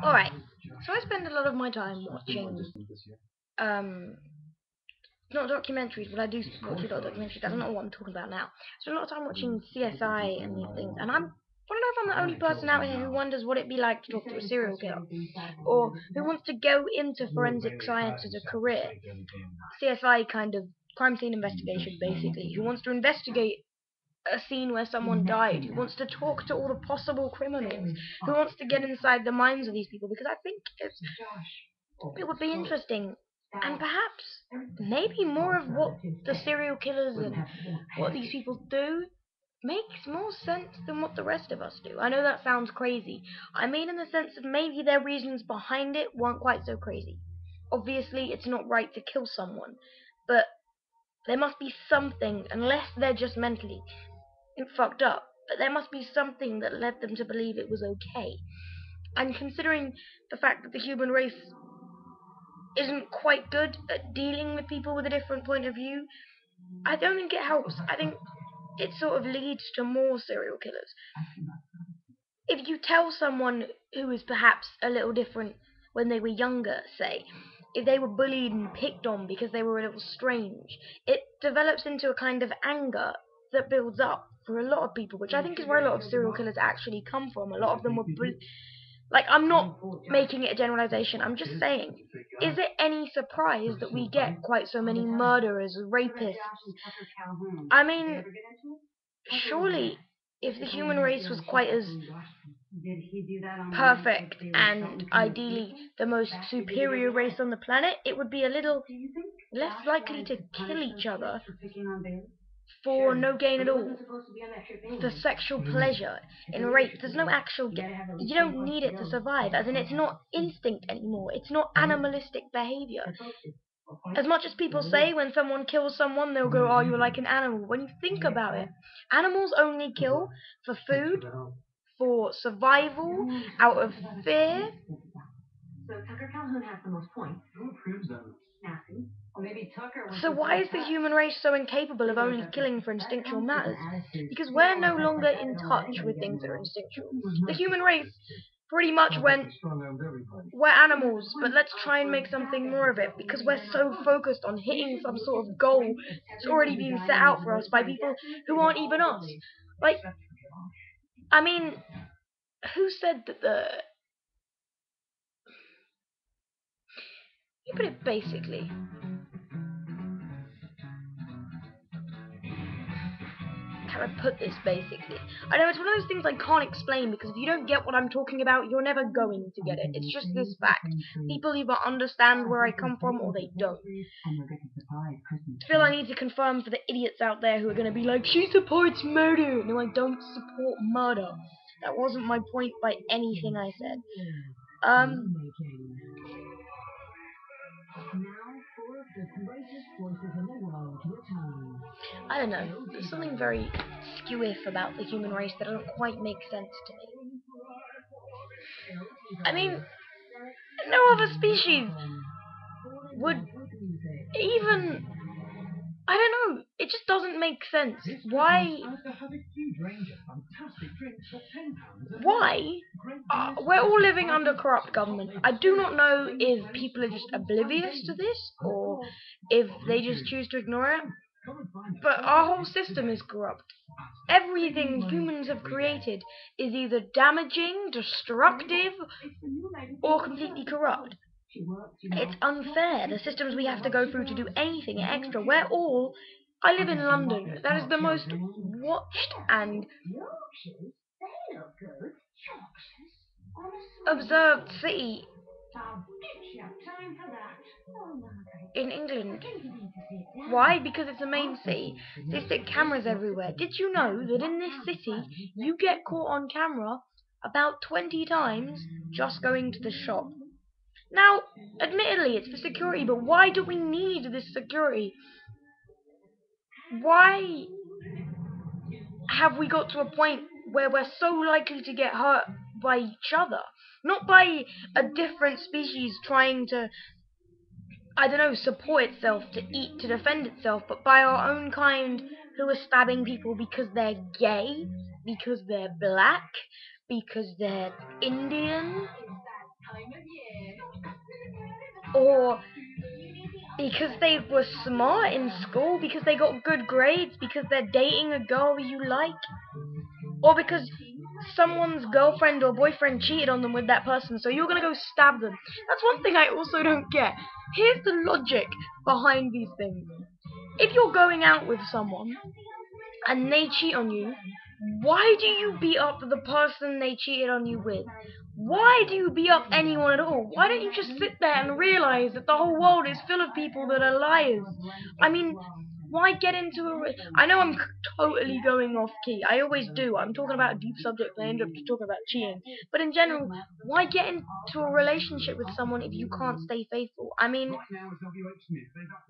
Alright, so I spend a lot of my time watching, not documentaries, but I do watch a lot of documentaries. That's not what I'm talking about now. I spend a lot of time watching CSI and these things, and I don't know if I'm the only person out here who wonders what it'd be like to talk to a serial killer, or who wants to go into forensic science as a career. CSI kind of crime scene investigation, basically. Who wants to investigate a scene where someone died, who wants to talk to all the possible criminals, who wants to get inside the minds of these people, because I think it would be interesting, and perhaps maybe more of what the serial killers and what these people do makes more sense than what the rest of us do. I know that sounds crazy. I mean in the sense that maybe their reasons behind it weren't quite so crazy. Obviously, it's not right to kill someone, but there must be something, unless they're just mentally fucked up, but there must be something that led them to believe it was okay. And considering the fact that the human race isn't quite good at dealing with people with a different point of view, I don't think it helps. I think it sort of leads to more serial killers. If you tell someone who is perhaps a little different when they were younger, say, if they were bullied and picked on because they were a little strange, it develops into a kind of anger that builds up for a lot of people, which I think is where a lot of serial killers actually come from. A lot of them were like, I'm not making it a generalization, I'm just saying, is it any surprise that we get quite so many murderers, rapists? I mean, surely, if the human race was quite as perfect and ideally the most superior race on the planet, it would be a little less likely to kill each other for no gain at all. For sexual pleasure in rape, there's no actual you don't need it to survive, as in it's not instinct anymore, it's not animalistic behavior. As much as people say when someone kills someone, they'll go, oh, you're like an animal. When you think about it, animals only kill for food, for survival, out of fear. So Tucker Calhoun has the most points. Who approves them? Nasty. Or maybe Tucker. So why is the human race so incapable of only killing for instinctual matters? Because we're no longer in touch with things that are instinctual. The human race pretty much went, we're animals, but let's try and make something more of it, because we're so focused on hitting some sort of goal that's already been set out for us by people who aren't even us. Like, I mean, who said that you put it basically. How do I put this basically? I know it's one of those things I can't explain, because if you don't get what I'm talking about, you're never going to get it. It's just this fact. People either understand where I come from or they don't. I feel I need to confirm for the idiots out there who are going to be like, she supports murder. No, I don't support murder. That wasn't my point by anything I said. I don't know. There's something very skew-iff about the human race that doesn't quite make sense to me. I mean, no other species would even... I don't know. It just doesn't make sense. Why? Why? We're all living under corrupt government. I do not know if people are just oblivious to this, or if they just choose to ignore it. But our whole system is corrupt. Everything humans have created is either damaging, destructive, or completely corrupt. It's unfair, the systems we have to go through to do anything extra. I live in London. That is the most watched and observed city in England. Why? Because it's a main city. They stick cameras everywhere. Did you know that in this city you get caught on camera about 20 times just going to the shop? Now, admittedly, it's for security, but why do we need this security? Why have we got to a point where we're so likely to get hurt by each other? Not by a different species trying to, I don't know, support itself, to eat, to defend itself, but by our own kind who are stabbing people because they're gay, because they're black, because they're Indian, or because they were smart in school, because they got good grades, because they're dating a girl you like, or because someone's girlfriend or boyfriend cheated on them with that person, so you're gonna go stab them. That's one thing I also don't get. Here's the logic behind these things. If you're going out with someone and they cheat on you, why do you beat up the person they cheated on you with? Why do you beat up anyone at all? Why don't you just sit there and realize that the whole world is full of people that are liars? I mean, why get into I know I'm totally going off key. I always do. I'm talking about a deep subject and I end up just talking about cheating. But in general, why get into a relationship with someone if you can't stay faithful? I mean,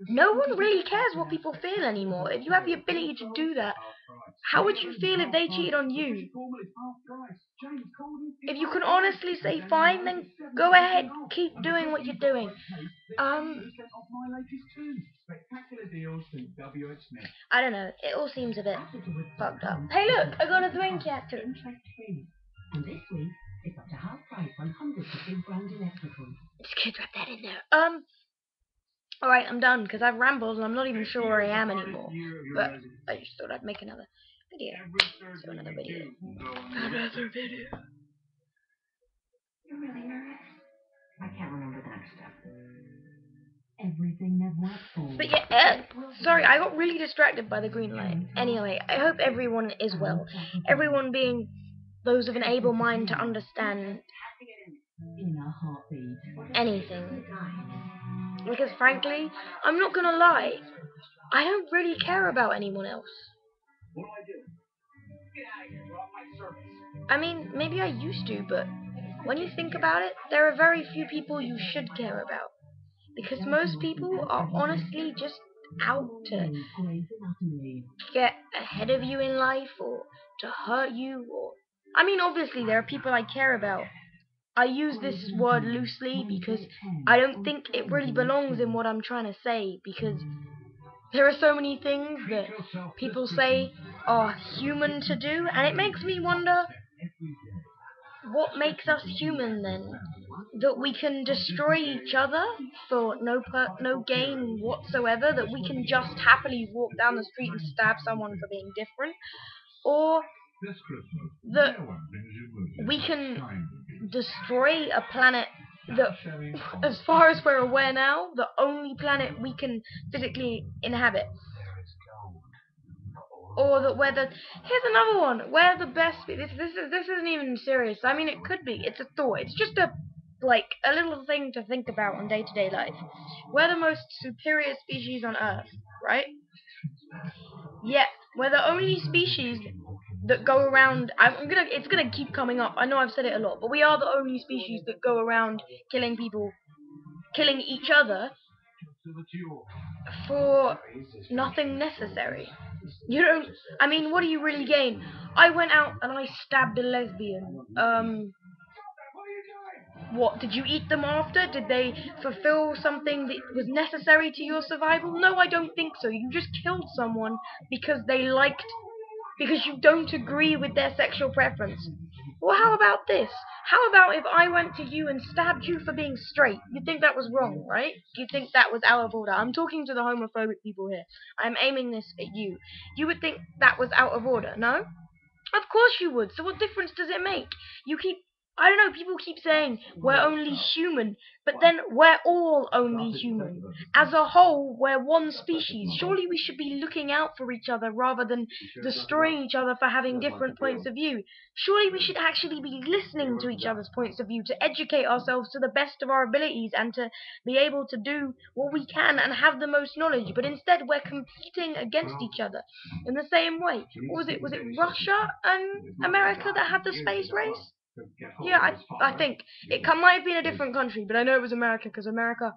no one really cares what people feel anymore. If you have the ability to do that, how would you feel if they cheated on you? If you can honestly say fine, then go ahead, keep doing what you're doing. I don't know. It all seems a bit fucked up. Hey, look, I got a drink after. And this week, it's up to half price on hundreds of big brand electricals. Just gonna drop that in there. Alright, I'm done because I've rambled and I'm not even sure where I am anymore. But I just thought I'd make another video. So another video. Another video. You're really nervous. I can't remember the next step. Everything that worked for. But yeah, sorry, I got really distracted by the green light. Anyway, I hope everyone is well. Everyone being those of an able mind to understand anything. Because frankly, I'm not gonna lie, I don't really care about anyone else. I mean, maybe I used to, but when you think about it, there are very few people you should care about. Because most people are honestly just out to get ahead of you in life, or to hurt you, or... I mean, obviously, there are people I care about. I use this word loosely because I don't think it really belongs in what I'm trying to say, because there are so many things that people say are human to do, and it makes me wonder, what makes us human then? That we can destroy each other for no gain whatsoever, that we can just happily walk down the street and stab someone for being different, or that we can destroy a planet that, as far as we're aware now, the only planet we can physically inhabit. Or that we're the... Here's another one. We're the best... This isn't even serious. I mean, it could be. It's a thought. It's just a little thing to think about on day-to-day life. We're the most superior species on Earth, right? Yeah, we're the only species that go around... It's gonna keep coming up. I know I've said it a lot, but we are the only species that go around killing people, killing each other for nothing necessary. You don't... I mean, what do you really gain? I went out and I stabbed a lesbian. What, did you eat them after? Did they fulfill something that was necessary to your survival? No, I don't think so. You just killed someone because because you don't agree with their sexual preference. Well, how about this? How about if I went to you and stabbed you for being straight? You'd think that was wrong, right? You'd think that was out of order. I'm talking to the homophobic people here. I'm aiming this at you. You would think that was out of order, no? Of course you would. So what difference does it make? I don't know, people keep saying we're only human, but then we're all only human. As a whole, we're one species. Surely we should be looking out for each other rather than destroying each other for having different points of view. Surely we should actually be listening to each other's points of view, to educate ourselves to the best of our abilities and to be able to do what we can and have the most knowledge. But instead we're competing against each other in the same way. What was it? Was it Russia and America that had the space race? Yeah, I think. It might have been a different country, but I know it was America, because America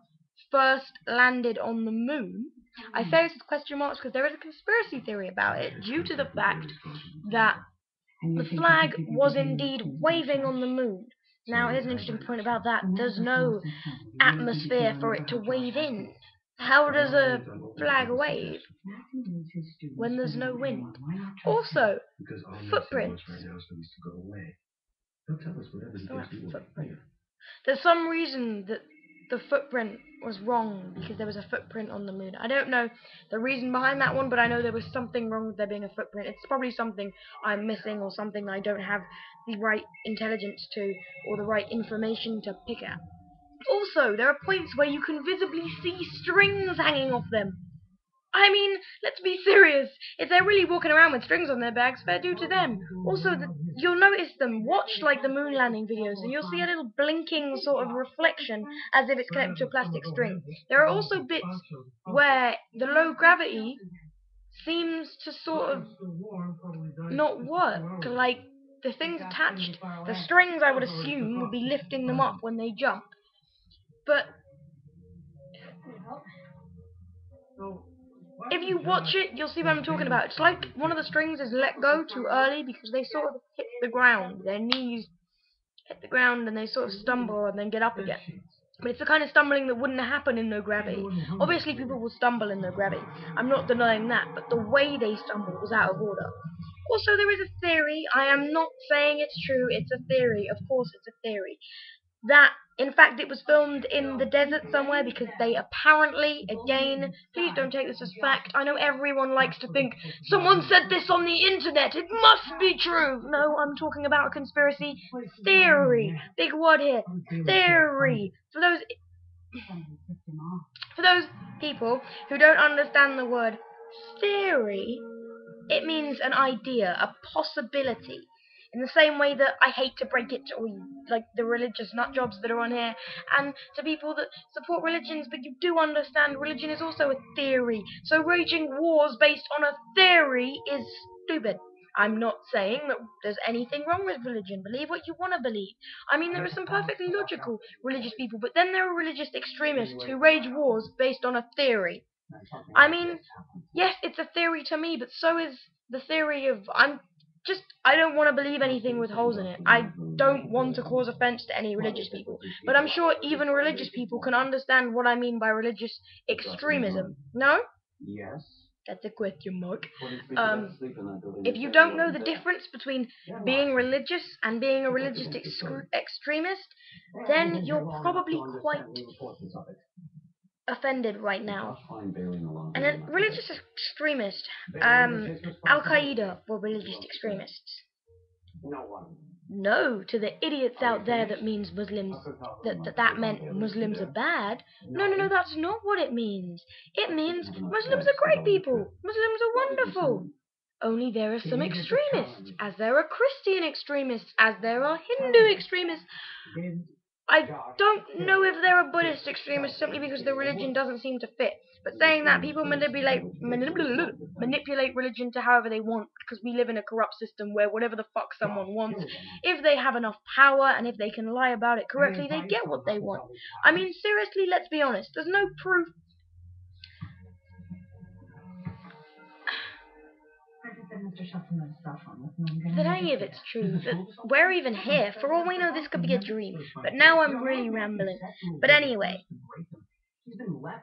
first landed on the moon. I say this with question marks because there is a conspiracy theory about it, due to the fact that the flag was indeed waving on the moon. Now, here's an interesting point about that. There's no atmosphere for it to wave in. How does a flag wave when there's no wind? Also, footprints. Still that footprint. There's some reason that the footprint was wrong because there was a footprint on the moon. I don't know the reason behind that one, but I know there was something wrong with there being a footprint. It's probably something I'm missing or something I don't have the right intelligence to or the right information to pick at. Also, there are points where you can visibly see strings hanging off them. I mean, let's be serious. If they're really walking around with strings on their backs, fair due to them. Also, you'll notice them. Watch, like, the moon landing videos, and you'll see a little blinking sort of reflection as if it's connected to a plastic string. There are also bits where the low gravity seems to sort of not work. Like, the things attached, the strings, I would assume, would be lifting them up when they jump. But if you watch it, you'll see what I'm talking about. It's like one of the strings is let go too early because they sort of hit the ground. Their knees hit the ground and they sort of stumble and then get up again. But it's the kind of stumbling that wouldn't happen in no gravity. Obviously, people will stumble in no gravity. I'm not denying that, but the way they stumbled was out of order. Also, there is a theory. I am not saying it's true. It's a theory. Of course, it's a theory. That, in fact, it was filmed in the desert somewhere because they apparently, again, please don't take this as fact. I know everyone likes to think, someone said this on the internet, it must be true. No, I'm talking about a conspiracy theory. Big word here. Theory. For those people who don't understand the word theory, it means an idea, a possibility. In the same way that I hate to break it to all you, like the religious nutjobs that are on here, and to people that support religions, but you do understand religion is also a theory. So waging wars based on a theory is stupid. I'm not saying that there's anything wrong with religion. Believe what you want to believe. I mean, there are some perfectly logical religious people, but then there are religious extremists who wage wars based on a theory. I mean, yes, it's a theory to me, but so is the theory of I don't want to believe anything with holes in it. I don't want to cause offense to any religious people, but I'm sure even religious people can understand what I mean by religious extremism. No? Yes. That's a question mark. If you don't know the difference between being religious and being a religious extremist, then you're probably quite offended right now. And a religious extremist, Al-Qaeda were religious extremists. No, to the idiots out there that means Muslims, that meant Muslims are bad. No, that's not what it means. It means Muslims are great people. Muslims are wonderful. Only there are some extremists, as there are Christian extremists, as there are Hindu extremists. I don't know if there are Buddhist extremists simply because the religion doesn't seem to fit. But saying that, people manipulate religion to however they want, because we live in a corrupt system where whatever the fuck someone wants, if they have enough power and if they can lie about it correctly, they get what they want. I mean, seriously, let's be honest. There's no proof. That any of it's true, that we're even here. For all we know, this could be a dream. But now I'm really rambling. But anyway,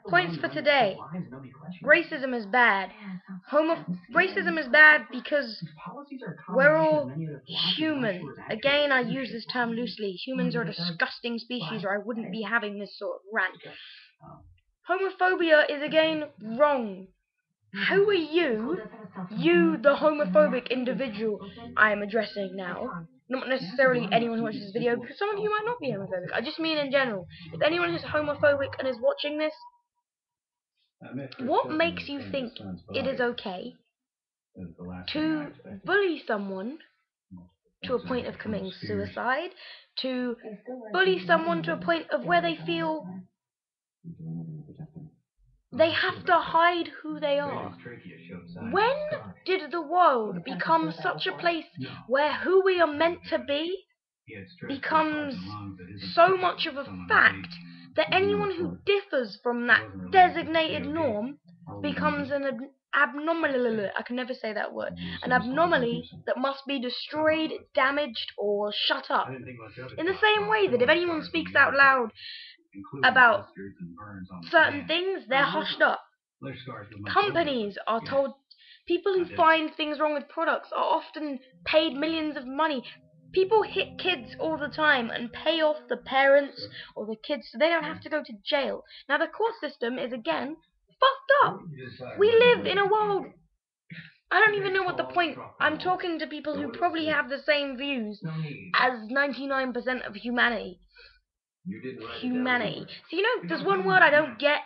points for today. Racism is bad. Racism is bad because we're all human. Again, I use this term loosely. Humans are a disgusting species, or I wouldn't be having this sort of rant. Homophobia is again wrong. Who are you? You, the homophobic individual I am addressing now. Not necessarily anyone who watches this video, because some of you might not be homophobic. I just mean in general. If anyone is homophobic and is watching this, what makes you think it is okay to bully someone to a point of committing suicide, to bully someone to a point of where they feel they have to hide who they are? When did the world become such a place where who we are meant to be becomes so much of a fact that anyone who differs from that designated norm becomes an abnormal, I can never say that word, an anomaly that must be destroyed, damaged, or shut up? In the same way that if anyone speaks out loud about certain things, they're hushed up. Companies are told, people who find things wrong with products are often paid millions of money People hit kids all the time and pay off the parents or the kids so they don't have to go to jail. Now the court system is again fucked up. We live in a world. I don't even know what the point. I'm talking to people who probably have the same views as 99% of humanity. Humanity. So there's one word I don't get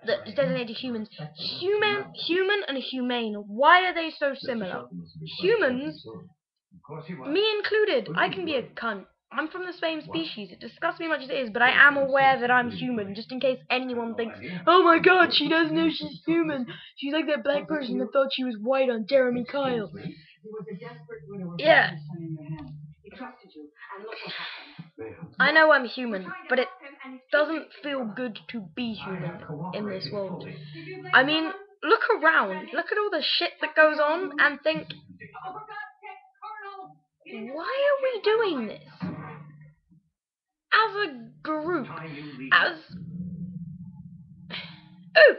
that is designated to humans. Human, and humane. Why are they so similar? Humans, me included, I can be a cunt. I'm from the same species. It disgusts me much as it is, but I am aware that I'm human, just in case anyone thinks, oh my god, she doesn't know she's human. She's like that black person that thought she was white on Jeremy Kyle. Yeah. I know I'm human, but it doesn't feel good to be human in this world. I mean, look around. Look at all the shit that goes on and think, why are we doing this? As a group, as... Oh,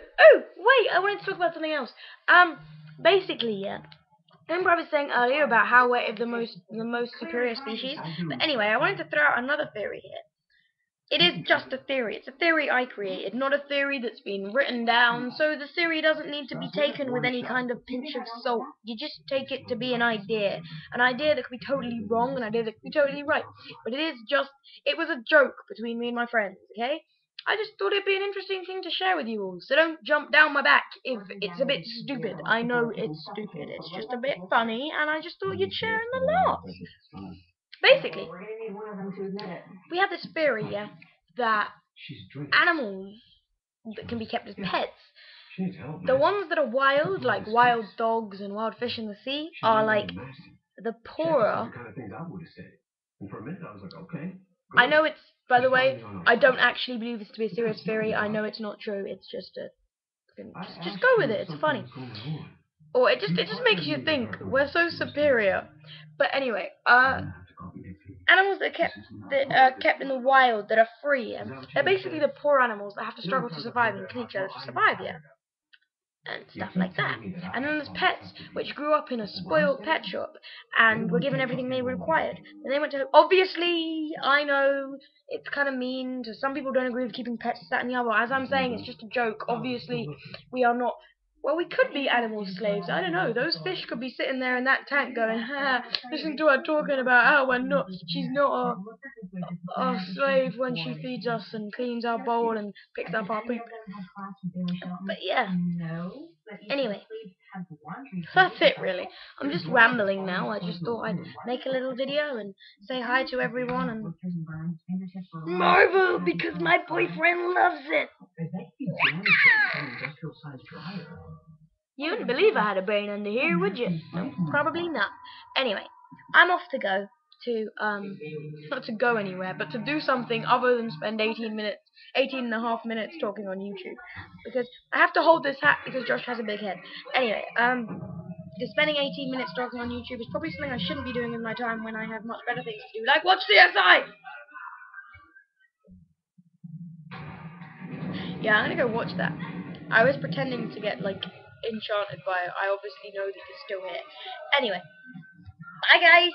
wait, I wanted to talk about something else. Basically, yeah. Remember I was saying earlier about how we're the most superior species? But anyway, I wanted to throw out another theory here. It is just a theory. It's a theory I created, not a theory that's been written down, so the theory doesn't need to be taken with any kind of pinch of salt. You just take it to be an idea that could be totally wrong, an idea that could be totally right. But it was a joke between me and my friends, okay? I just thought it'd be an interesting thing to share with you all, so don't jump down my back if it's a bit stupid. I know it's stupid, it's just a bit funny, and I just thought you'd share in the laugh. Basically, we have this theory, yeah, that animals that can be kept as pets, the ones that are wild, like wild dogs and wild fish in the sea, are like the poorer. I know it's, by the way, I don't actually believe this to be a serious theory. I know it's not true. It's just just go with it. It's funny. Or it just makes you think. We're so superior. But anyway, animals that are kept in the wild, that are free, and they're basically the poor animals that have to struggle to survive and kill each other to survive, yeah, and stuff like that. And then there's pets, which grew up in a spoiled pet shop and were given everything they required. And they went to, obviously, I know it's kind of mean to some people, don't agree with keeping pets, that and the other. As I'm saying, it's just a joke. Obviously, we are not. Well, we could be animal slaves. I don't know. Those fish could be sitting there in that tank going, ha, listen to her talking about how she's not a slave when she feeds us and cleans our bowl and picks up our poop. But yeah. Anyway, that's it really. I'm just rambling now. I just thought I'd make a little video and say hi to everyone and marvel because my boyfriend loves it. You wouldn't believe I had a brain under here, would you? No, probably not. Anyway, I'm off to go to, not to go anywhere, but to do something other than spend 18 and a half minutes talking on YouTube. Because I have to hold this hat because Josh has a big head. Anyway, because spending 18 minutes talking on YouTube is probably something I shouldn't be doing in my time when I have much better things to do, like watch CSI! Yeah, I'm gonna go watch that. I was pretending to get, like, enchanted by it. I obviously know that you're still here. Anyway, bye guys!